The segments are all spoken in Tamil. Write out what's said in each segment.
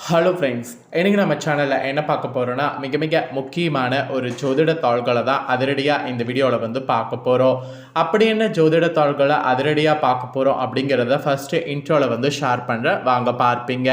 ஹலோ ஃப்ரெண்ட்ஸ், இன்றைக்கி நம்ம சேனலில் என்ன பார்க்க போகிறோன்னா மிக மிக முக்கியமான ஒரு ஜோதிட தாள்களை தான் அதிரடியாக இந்த வீடியோவில் பார்க்க போகிறோம். அப்படி என்ன ஜோதிட தாள்களை அதிரடியாக பார்க்க போகிறோம் அப்படிங்கிறத ஃபஸ்ட்டு இன்ட்ரோவில் ஷேர் பண்ணுறேன், வாங்க பார்ப்பீங்க.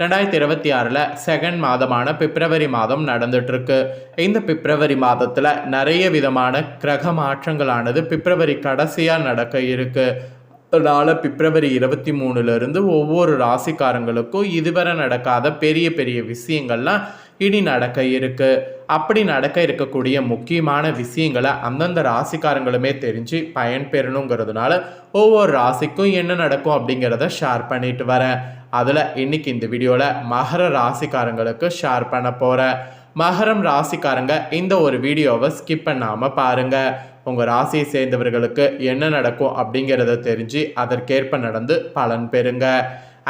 2026 செகண்ட் மாதமான பிப்ரவரி மாதம் நடந்துகிட்ருக்கு. இந்த பிப்ரவரி மாதத்தில் நிறைய விதமான கிரக மாற்றங்களானது பிப்ரவரி கடைசியாக நடக்க இருக்குது. அதனால் பிப்ரவரி 23 ஒவ்வொரு ராசிக்காரங்களுக்கும் இதுவரை நடக்காத பெரிய பெரிய விஷயங்கள்லாம் இனி நடக்க இருக்கு. அப்படி நடக்க இருக்கக்கூடிய முக்கியமான விஷயங்களை அந்தந்த ராசிக்காரங்களுமே தெரிஞ்சு பயன்பெறணுங்கிறதுனால ஒவ்வொரு ராசிக்கும் என்ன நடக்கும் அப்படிங்கிறத ஷேர் பண்ணிட்டு வரேன். அதில் இன்னைக்கு இந்த வீடியோவில் மகர ராசிக்காரங்களுக்கு ஷேர் பண்ண போகிறேன். மகரம் ராசிக்காரங்க இந்த ஒரு வீடியோவை ஸ்கிப் பண்ணாமல் பாருங்கள். உங்கள் ராசியை சேர்ந்தவர்களுக்கு என்ன நடக்கும் அப்படிங்கிறத தெரிஞ்சு அதற்கேற்ப நடந்து பலன் பெறுங்க.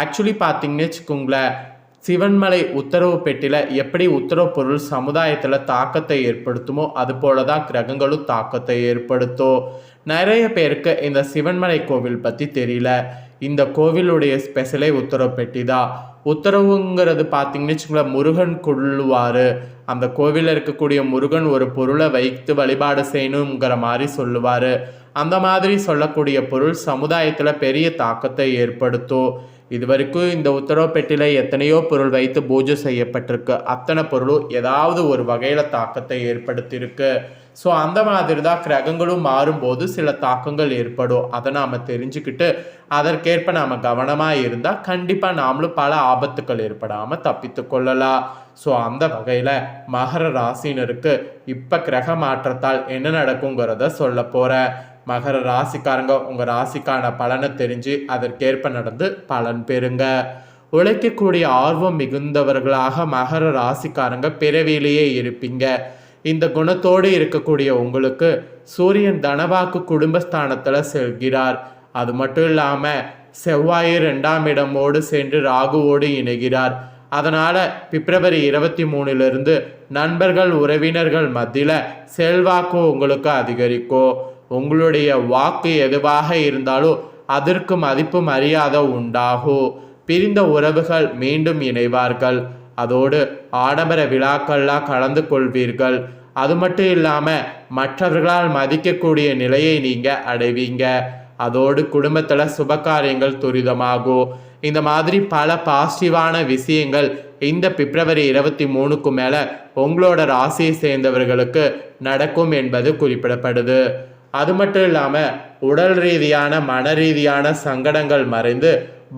ஆக்சுவலி பார்த்தீங்கன்னு வச்சுக்கோங்களேன், சிவன்மலை உத்தரவு பெட்டியில் எப்படி உத்தரவு பொருள் சமுதாயத்தில் தாக்கத்தை ஏற்படுத்துமோ அது போல தான் கிரகங்களும் தாக்கத்தை ஏற்படுத்தும். நிறைய பேருக்கு இந்த சிவன்மலை கோவில் பற்றி தெரியல. இந்த கோவிலுடைய ஸ்பெஷலே உத்தரவு பெட்டி தான். உத்தரவுங்கிறது பார்த்தீங்கன்னு வச்சுக்கோங்களேன், முருகன் கொள்ளுவார். அந்த கோவிலில் இருக்கக்கூடிய முருகன் ஒரு பொருளை வைத்து வழிபாடு செய்யணுங்கிற மாதிரி சொல்லுவார். அந்த மாதிரி சொல்லக்கூடிய பொருள் சமுதாயத்தில் பெரிய தாக்கத்தை ஏற்படுத்தும். இது வரைக்கும் இந்த உத்தரவு பெட்டியில் எத்தனையோ பொருள் வைத்து பூஜை செய்யப்பட்டிருக்கு. அத்தனை பொருளும் ஏதாவது ஒரு வகையில் தாக்கத்தை ஏற்படுத்தியிருக்கு. ஸோ அந்த மாதிரி தான் கிரகங்களும் மாறும்போது சில தாக்கங்கள் ஏற்படும். அதை நாம் தெரிஞ்சுக்கிட்டு அதற்கேற்ப நாம் கவனமாக இருந்தால் கண்டிப்பாக நாமளும் பல ஆபத்துக்கள் ஏற்படாமல் தப்பித்து கொள்ளலாம். ஸோ அந்த வகையில் மகர ராசினருக்கு இப்போ கிரக மாற்றத்தால் என்ன நடக்குங்கிறத சொல்ல போகிறேன். மகர ராசிக்காரங்க உங்கள் ராசிக்கான பலனை தெரிஞ்சு அதற்கேற்ப நடந்து பலன் பெறுங்க. உழைக்கக்கூடிய ஆர்வம் மிகுந்தவர்களாக மகர ராசிக்காரங்க பிறவிலேயே இருப்பீங்க. இந்த குணத்தோடு இருக்கக்கூடிய உங்களுக்கு சூரியன் தனவாக்கு குடும்பஸ்தானத்தில் செல்கிறார். அது மட்டும் இல்லாமல் செவ்வாய் 2ஆம் இடமோடு சென்று ராகுவோடு இணைகிறார். அதனால் பிப்ரவரி 23 நண்பர்கள் உறவினர்கள் மத்தியில் செல்வாக்கு உங்களுக்கு அதிகரிக்கும். உங்களுடைய வாக்கு எதுவாக இருந்தாலும் அதற்கு மதிப்பு மரியாதை உண்டாகும். பிரிந்த உறவுகள் மீண்டும் இணைவார்கள். அதோடு ஆடம்பர விழாக்கள்லாம் கலந்து கொள்வீர்கள். அது மட்டும் இல்லாமல் மற்றவர்களால் மதிக்கக்கூடிய நிலையை நீங்கள் அடைவீங்க. அதோடு குடும்பத்தில் சுபகாரியங்கள் துரிதமாகும். இந்த மாதிரி பல பாசிட்டிவான விஷயங்கள் இந்த பிப்ரவரி 23 மேலே உங்களோட ராசியை சேர்ந்தவர்களுக்கு நடக்கும் என்பது குறிப்பிடப்படுது. அது மட்டும் இல்லாமல் உடல் ரீதியான மன ரீதியான சங்கடங்கள் மறைந்து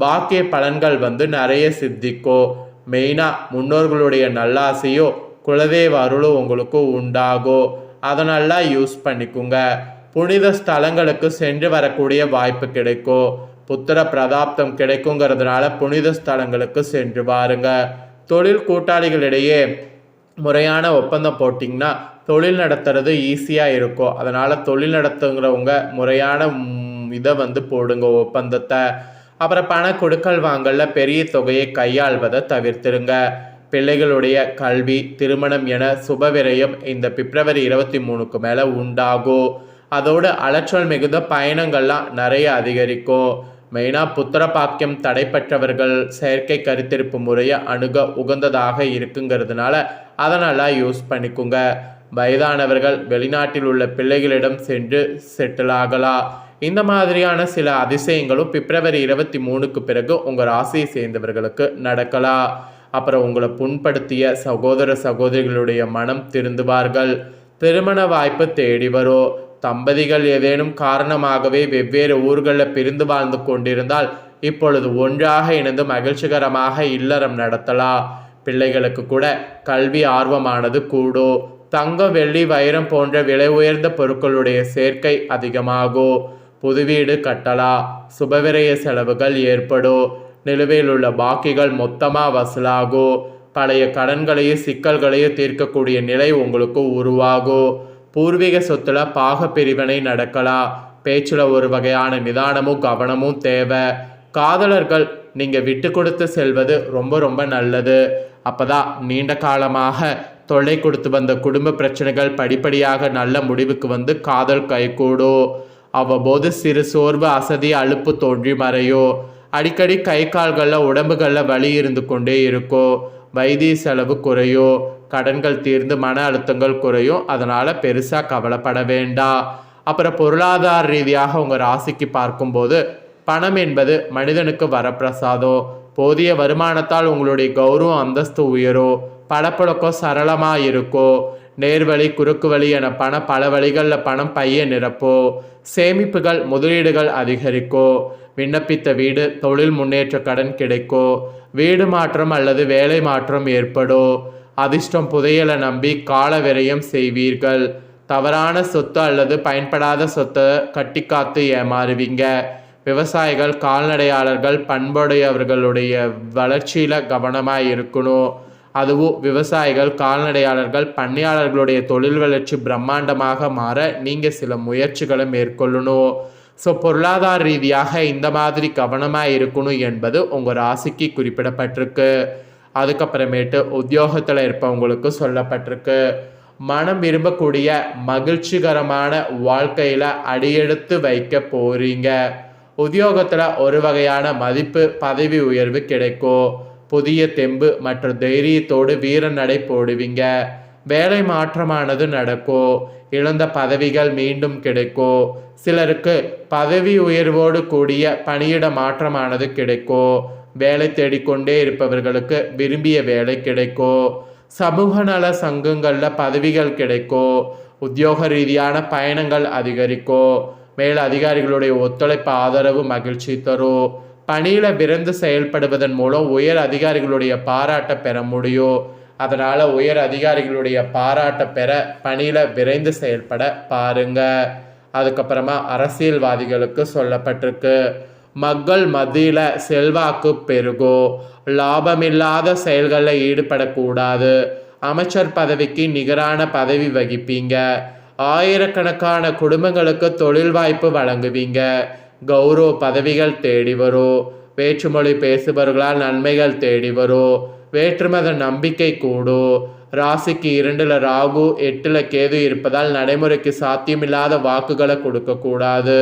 பாக்கிய பலன்கள் நிறைய சித்திக்கும். மெயினாக முன்னோர்களுடைய நல்லாசையோ குலதெய்வ அருளும் உங்களுக்கு உண்டாகும். அதை நல்லா யூஸ் பண்ணிக்குங்க. புனித ஸ்தலங்களுக்கு சென்று வரக்கூடிய வாய்ப்பு கிடைக்கும். புத்திர பிரதாப்தம் கிடைக்குங்கிறதுனால புனித ஸ்தலங்களுக்கு சென்று வாருங்க. தொழில் கூட்டாளிகளிடையே முறையான ஒப்பந்தம் போட்டிங்கன்னா தொழில் நடத்துறது ஈஸியாக இருக்கும். அதனால் தொழில் நடத்துங்கிறவங்க முறையான இதை போடுங்க ஒப்பந்தத்தை. அப்புறம் பண கொடுக்கல் வாங்கல பெரிய தொகையை கையாள்வதை தவிர்த்துருங்க. பிள்ளைகளுடைய கல்வி திருமணம் என சுபவிரயம் இந்த பிப்ரவரி 23 மேலே உண்டாகும். அதோடு அலைச்சல் மிகுந்த பயணங்கள்லாம் நிறைய அதிகரிக்கும். மெயினாக புத்திர பாக்கியம் தடைப்பட்டவர்கள் செயற்கை கருத்திருப்பு முறையை அணுக உகந்ததாக இருக்குங்கிறதுனால அதை நல்லா யூஸ் பண்ணிக்குங்க. வயதானவர்கள் வெளிநாட்டில் உள்ள பிள்ளைகளிடம் சென்று செட்டில் ஆகலாம். இந்த மாதிரியான சில அதிசயங்களும் பிப்ரவரி 23 பிறகு உங்கள் ராசியை சேர்ந்தவர்களுக்கு நடக்கலாம். அப்புறம் உங்களை புண்படுத்திய சகோதர சகோதரிகளுடைய மனம் திருந்துவார்கள். திருமண வாய்ப்பு தேடி வரும். தம்பதிகள் ஏதேனும் காரணமாகவே வெவ்வேறு ஊர்களில் பிரிந்து வாழ்ந்து கொண்டிருந்தால் இப்பொழுது ஒன்றாக இணைந்து மகிழ்ச்சிகரமாக இல்லறம் நடத்தலாம். பிள்ளைகளுக்கு கூட கல்வி ஆர்வமானது கூடும். தங்கம் வெள்ளி வைரம் போன்ற விலை உயர்ந்த பொருட்களுடைய சேர்க்கை அதிகமாகும். புது வீடு கட்டலாம். சுபவிரய செலவுகள் ஏற்படும். நிலுவையில் உள்ள பாக்கிகள் மொத்தமாக வசூலாகும். பழைய கடன்களையும் சிக்கல்களையும் தீர்க்கக்கூடிய நிலை உங்களுக்கு உருவாகும். பூர்வீக சொத்துல பாக பிரிவினை நடக்கலாம். பேச்சில் ஒரு வகையான நிதானமும் கவனமும் தேவை. காதலர்கள் நீங்கள் விட்டு கொடுத்து செல்வது ரொம்ப ரொம்ப நல்லது. அப்போதான் நீண்ட காலமாக தொல்லை கொடுத்து வந்த குடும்ப பிரச்சனைகள் படிப்படியாக நல்ல முடிவுக்கு காதல் கைகூடும். அவ்வப்போது சிறு சோர்வு அசதி அலுப்பு தோன்றி மறையும். அடிக்கடி கை கால்களில் உடம்புகளில் வலி இருந்து கொண்டே இருக்கும். வைத்திய செலவு குறையும். கடன்கள் தீர்ந்து மன அழுத்தங்கள் குறையும். அதனால் பெருசாக கவலைப்பட வேண்டாம். அப்புறம் பொருளாதார ரீதியாக உங்கள் ராசிக்கு பார்க்கும்போது பணம் என்பது மனிதனுக்கு வரப்பிரசாதம். போதிய வருமானத்தால் உங்களுடைய கௌரவம் அந்தஸ்து உயரும். பணப்புழக்கம் சரளமாக இருக்கும். நேர்வழி குறுக்கு வழி என பல வழிகளில் பணம் பைய நிரப்போம். சேமிப்புகள் முதலீடுகள் அதிகரிக்கும். விண்ணப்பித்த வீடு தொழில் முன்னேற்ற கடன் கிடைக்கும். வீடு மாற்றம் அல்லது வேலை மாற்றம் ஏற்படும். அதிர்ஷ்டம் புதையலை நம்பி கால விரயம் செய்வீர்கள். தவறான சொத்து அல்லது பயன்படாத சொத்தை கட்டி காத்து ஏமாறுவீங்க. விவசாயிகள் கால்நடையாளர்கள் பண்புடையவர்களுடைய வளர்ச்சியில் கவனமாக இருக்கணும். அதுவும் விவசாயிகள் கால்நடையாளர்கள் பண்ணையாளர்களுடைய தொழில் வளர்ச்சி பிரம்மாண்டமாக மாற நீங்கள் சில முயற்சிகளை மேற்கொள்ளணும். ஸோ பொருளாதார ரீதியாக இந்த மாதிரி கவனமாக இருக்கணும் என்பது உங்கள் ராசிக்கு குறிப்பிடப்பட்டிருக்கு. அதுக்கப்புறமேட்டு உத்தியோகத்தில் இருப்பவங்களுக்கு சொல்லப்பட்டிருக்கு. மனம் விரும்பக்கூடிய மகிழ்ச்சிகரமான வாழ்க்கையில் அடியெடுத்து வைக்க போகிறீங்க. உத்தியோகத்தில் ஒரு வகையான மதிப்பு பதவி உயர்வு கிடைக்கும். புதிய தெம்பு மற்றும் தைரியத்தோடு வீர நடை போடுவீங்க. வேலை மாற்றமானது நடக்கும். இழந்த பதவிகள் மீண்டும் கிடைக்கும். சிலருக்கு பதவி உயர்வோடு கூடிய பணியிட மாற்றமானது கிடைக்கும். வேலை தேடிக்கொண்டே இருப்பவர்களுக்கு விரும்பிய வேலை கிடைக்கும். சமூக நல சங்கங்களில் பதவிகள் கிடைக்கும். உத்தியோக ரீதியான பயணங்கள் அதிகரிக்கும். மேல் அதிகாரிகளுடைய ஒத்துழைப்பு ஆதரவு மகிழ்ச்சி தரும். பணியில் விரைந்து செயல்படுவதன் மூலம் உயர் அதிகாரிகளுடைய பாராட்டை பெற முடியும். அதனால் உயர் அதிகாரிகளுடைய பாராட்டை பெற பணியில் விரைந்து செயல்பட பாருங்க. அதுக்கப்புறமா அரசியல்வாதிகளுக்கு சொல்லப்பட்டிருக்கு. மக்கள் மத்தியில் செல்வாக்கு பெருகும். லாபமில்லாத செயல்களில் ஈடுபடக்கூடாது. அமைச்சர் பதவிக்கு நிகரான பதவி வகிப்பீங்க. ஆயிரக்கணக்கான குடும்பங்களுக்கு தொழில் வாய்ப்பு வழங்குவீங்க. கௌரவ பதவிகள் தேடி வரும். வேற்றுமொழி பேசுபவர்களால் நன்மைகள் தேடி வரும். வேற்றுமத நம்பிக்கை கூடும். ராசிக்கு 2ல் ராகு 8ல் கேது இருப்பதால் நடைமுறைக்கு சாத்தியமில்லாத வாக்குகளை கொடுக்கக்கூடாது.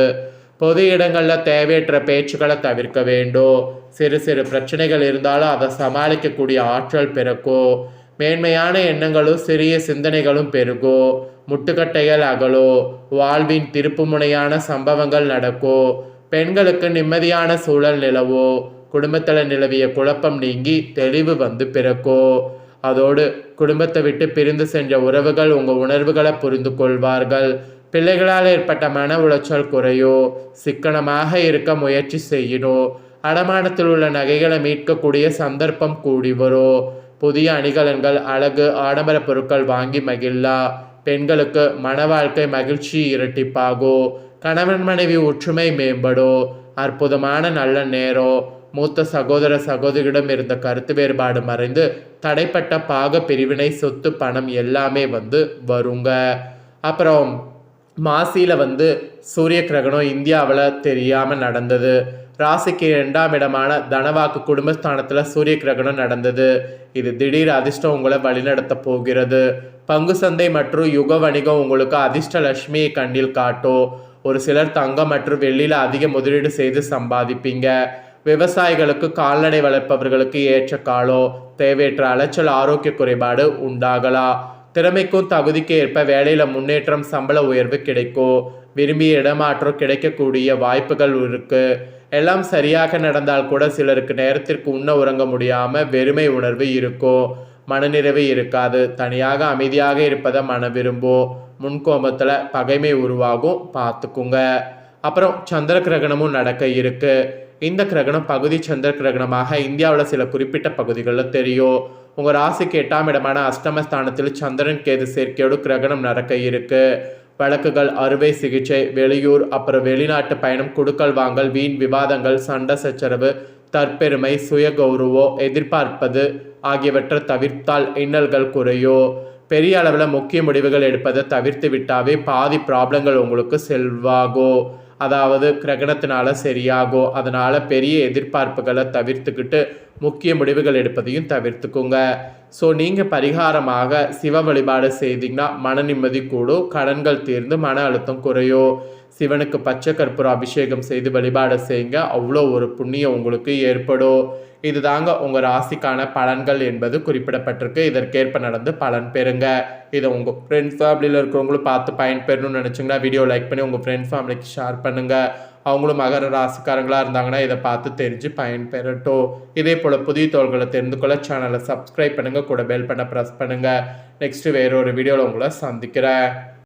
பொது இடங்களில் தேவையற்ற பேச்சுக்களை தவிர்க்க வேண்டும். சிறு சிறு பிரச்சனைகள் இருந்தாலும் அதை சமாளிக்கக்கூடிய ஆற்றல் பிறக்கும். மேன்மையான எண்ணங்களும் சிறிய சிந்தனைகளும் பெருகும். முட்டுக்கட்டைகள் அகலும். வாழ்வின் திருப்புமுனையான சம்பவங்கள் நடக்கும். பெண்களுக்கு நிம்மதியான சூழல் நிலவும். குடும்பத்தில் நிலவிய குழப்பம் நீங்கி தெளிவு வந்து பிறக்கும். அதோடு குடும்பத்தை விட்டு பிரிந்து சென்ற உறவுகள் உங்கள் உணர்வுகளை புரிந்து கொள்வார்கள். பிள்ளைகளால் ஏற்பட்ட மன உளைச்சல் குறையும். சிக்கனமாக இருக்க முயற்சி செய்யணும். அடமானத்தில் உள்ள நகைகளை மீட்கக்கூடிய சந்தர்ப்பம் கூடி வரும். புதிய அணிகலன்கள் அழகு ஆடம்பர பொருட்கள் வாங்கி மகிழலாம். பெண்களுக்கு மன வாழ்க்கை மகிழ்ச்சி இரட்டிப்பாகும். கணவன் மனைவி ஒற்றுமை மேம்படும். அற்புதமான நல்ல நேரம். மூத்த சகோதர சகோதரியிடம் இருந்த கருத்து வேறுபாடு மறைந்து தடைப்பட்ட பாக பிரிவினை சொத்து பணம் எல்லாமே வருங்க. அப்புறம் மாசியில் சூரிய கிரகணம் இந்தியாவில் தெரியாமல் நடந்தது. ராசிக்கு 2ஆம் இடமான தனவாக்கு குடும்பஸ்தானத்தில் சூரிய கிரகணம் நடந்தது. இது திடீர் அதிர்ஷ்டம் உங்களை வழிநடத்த போகிறது. பங்கு சந்தை மற்றும் யுக வணிகம் உங்களுக்கு அதிர்ஷ்ட லட்சுமியை கண்ணில் காட்டும். ஒரு சிலர் தங்கம் மற்றும் வெள்ளியில் அதிக முதலீடு செய்து சம்பாதிப்பீங்க. விவசாயிகளுக்கு கால்நடை வளர்ப்பவர்களுக்கு ஏற்ற காலம். தேவையற்ற அலைச்சல் ஆரோக்கிய குறைபாடு உண்டாகலாம். திறமைக்கும் தகுதிக்கு ஏற்ப வேலையில் முன்னேற்றம் சம்பள உயர்வு கிடைக்கும். விரும்பிய இடமாற்றம் கிடைக்கக்கூடிய வாய்ப்புகள் இருக்கு. எல்லாம் சரியாக நடந்தால் கூட சிலருக்கு நேரத்திற்கு உண்ண உறங்க முடியாமல் வெறுமை உணர்வு இருக்கும். மனநிறைவு இருக்காது. தனியாக அமைதியாக இருப்பதை மன விரும்பும். முன்கோபத்தில் பகைமை உருவாகும், பார்த்துக்குங்க. அப்புறம் சந்திர கிரகணமும் நடக்க இருக்கு. இந்த கிரகணம் பகுதி சந்திர கிரகணமாக இந்தியாவில் சில குறிப்பிட்ட பகுதிகளில் தெரியும். உங்கள் ராசிக்கு 8ஆம் இடமான அஷ்டமஸ்தானத்தில் சந்திரன் கேது சேர்க்கையோடு கிரகணம் நடக்க இருக்கு. வழக்குகள், அறுவை சிகிச்சை, வெளியூர், அப்புறம் வெளிநாட்டு பயணம், கொடுக்கல் வாங்கல், வீண் விவாதங்கள், சண்டை சச்சரவு, தற்பெருமை, சுய கௌரவம் எதிர்பார்ப்பது ஆகியவற்றை தவிர்த்தால் இன்னல்கள் குறையோ. பெரிய அளவில் முக்கிய முடிவுகள் எடுப்பதை தவிர்த்து விட்டாவே பாதி ப்ராப்ளங்கள் உங்களுக்கு செல்வாகோ, அதாவது கிரகணத்தினால சரியாகோ. அதனால் பெரிய எதிர்பார்ப்புகளை தவிர்த்துக்கிட்டு முக்கிய முடிவுகள் எடுப்பதையும் தவிர்த்துக்குங்க. ஸோ நீங்கள் பரிகாரமாக சிவ வழிபாடு செய்தீங்கன்னா மன நிம்மதி கூடும், கடன்கள் தீர்ந்து மன அழுத்தம் குறையும். சிவனுக்கு பச்சை கற்பூர அபிஷேகம் செய்து வழிபாடு செய்யுங்க. அவ்வளோ ஒரு புண்ணியம் உங்களுக்கு ஏற்படும். இது தாங்க உங்கள் ராசிக்கான பலன்கள் என்பது குறிப்பிடப்பட்டிருக்கு. இதற்கேற்ப நடந்து பலன் பெறுங்க. இதை உங்கள் ஃப்ரெண்ட்ஸ் ஃபேமிலியில் இருக்கிறவங்களும் பார்த்து பயன்பெறணும்னு நினச்சிங்கன்னா வீடியோ லைக் பண்ணி உங்கள் ஃப்ரெண்ட்ஸ் ஃபேமிலிக்கு ஷேர் பண்ணுங்கள். அவங்களும் மகர ராசிக்காரங்களாக இருந்தாங்கன்னா இதை பார்த்து தெரிஞ்சு பயன்பெறட்டும். இதே போல் புதிய தோள்களை தெரிந்து கொள்ள சேனலை சப்ஸ்கிரைப் பண்ணுங்கள், கூட பெல் பண்ண ப்ரெஸ் பண்ணுங்கள். நெக்ஸ்ட்டு வேறொரு வீடியோவில் உங்களை சந்திக்கிறேன்.